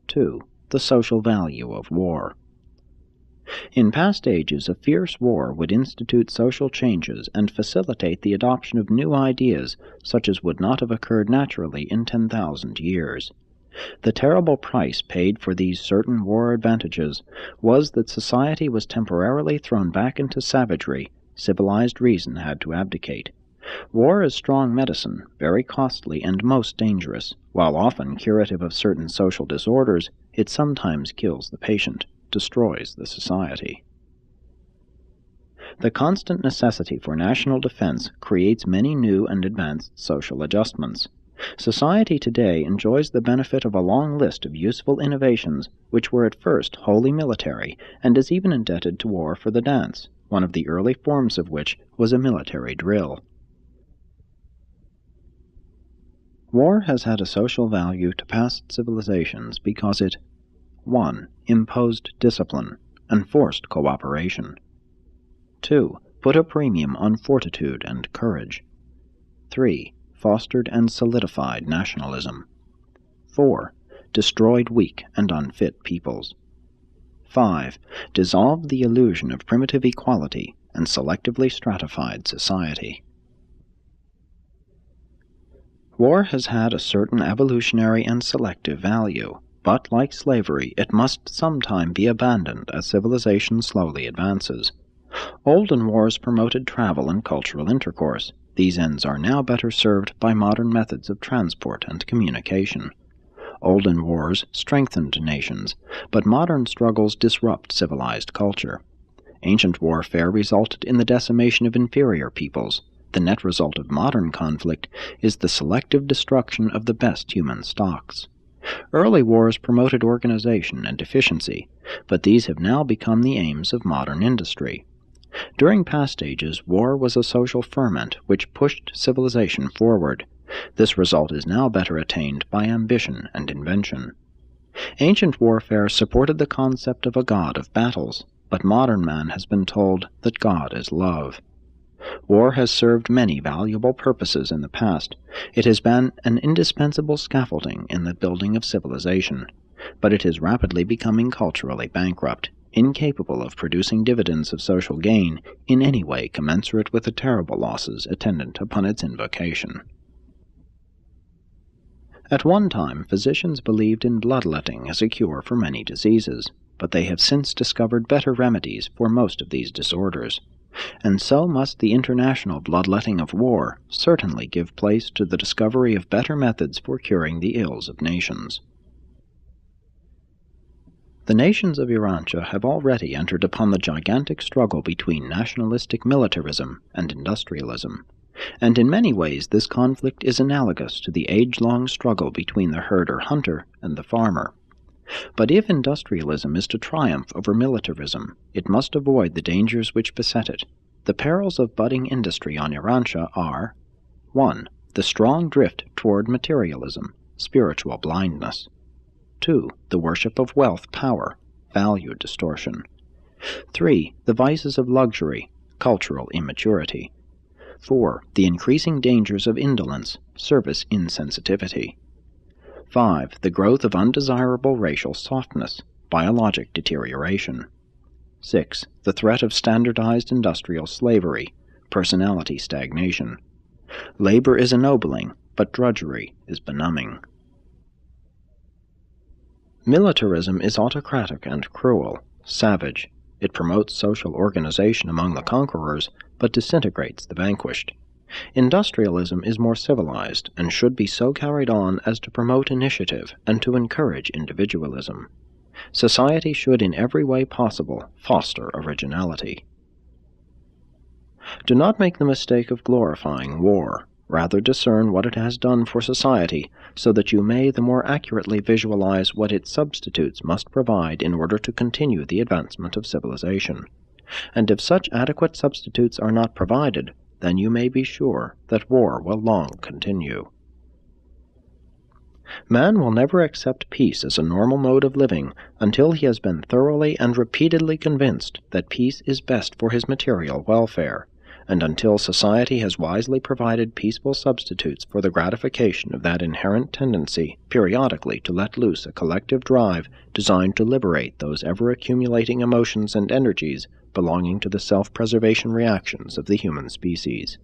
2. The social value of war. In past ages, a fierce war would institute social changes and facilitate the adoption of new ideas such as would not have occurred naturally in 10,000 years. The terrible price paid for these certain war advantages was that society was temporarily thrown back into savagery. Civilized reason had to abdicate. War is strong medicine, very costly and most dangerous. While often curative of certain social disorders, it sometimes kills the patient, destroys the society. The constant necessity for national defense creates many new and advanced social adjustments. Society today enjoys the benefit of a long list of useful innovations which were at first wholly military, and is even indebted to war for the dance, one of the early forms of which was a military drill. War has had a social value to past civilizations because it 1. Imposed discipline, enforced cooperation. 2. Put a premium on fortitude and courage. 3. Fostered and solidified nationalism. 4. Destroyed weak and unfit peoples. 5. Dissolved the illusion of primitive equality and selectively stratified society. War has had a certain evolutionary and selective value, but, like slavery, it must sometime be abandoned as civilization slowly advances. Olden wars promoted travel and cultural intercourse. These ends are now better served by modern methods of transport and communication. Olden wars strengthened nations, but modern struggles disrupt civilized culture. Ancient warfare resulted in the decimation of inferior peoples. The net result of modern conflict is the selective destruction of the best human stocks. Early wars promoted organization and efficiency, but these have now become the aims of modern industry. During past ages, war was a social ferment which pushed civilization forward. This result is now better attained by ambition and invention. Ancient warfare supported the concept of a god of battles, but modern man has been told that God is love. War has served many valuable purposes in the past. It has been an indispensable scaffolding in the building of civilization, but it is rapidly becoming culturally bankrupt, incapable of producing dividends of social gain in any way commensurate with the terrible losses attendant upon its invocation. At one time, physicians believed in bloodletting as a cure for many diseases, but they have since discovered better remedies for most of these disorders. And so must the international bloodletting of war certainly give place to the discovery of better methods for curing the ills of nations. The nations of Urantia have already entered upon the gigantic struggle between nationalistic militarism and industrialism, and in many ways this conflict is analogous to the age-long struggle between the herder-hunter and the farmer. But if industrialism is to triumph over militarism, it must avoid the dangers which beset it. The perils of budding industry on Urantia are 1. The strong drift toward materialism, spiritual blindness. 2. The worship of wealth, power, value distortion. 3. The vices of luxury, cultural immaturity. 4. The increasing dangers of indolence, service insensitivity. 5. The growth of undesirable racial softness, biologic deterioration. 6. The threat of standardized industrial slavery, personality stagnation. Labor is ennobling, but drudgery is benumbing. Militarism is autocratic and cruel, savage. It promotes social organization among the conquerors, but disintegrates the vanquished. Industrialism is more civilized, and should be so carried on as to promote initiative and to encourage individualism. Society should in every way possible foster originality. Do not make the mistake of glorifying war. Rather discern what it has done for society, so that you may the more accurately visualize what its substitutes must provide in order to continue the advancement of civilization. And if such adequate substitutes are not provided, then you may be sure that war will long continue. Man will never accept peace as a normal mode of living until he has been thoroughly and repeatedly convinced that peace is best for his material welfare, and until society has wisely provided peaceful substitutes for the gratification of that inherent tendency periodically to let loose a collective drive designed to liberate those ever-accumulating emotions and energies belonging to the self-preservation reactions of the human species.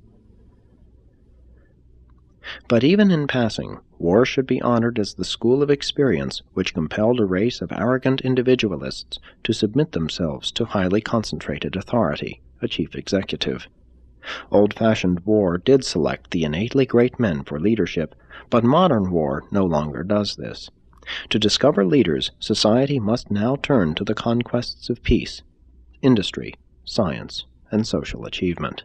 But even in passing, war should be honored as the school of experience which compelled a race of arrogant individualists to submit themselves to highly concentrated authority, a chief executive. Old-fashioned war did select the innately great men for leadership, but modern war no longer does this. To discover leaders, society must now turn to the conquests of peace, industry, science, and social achievement.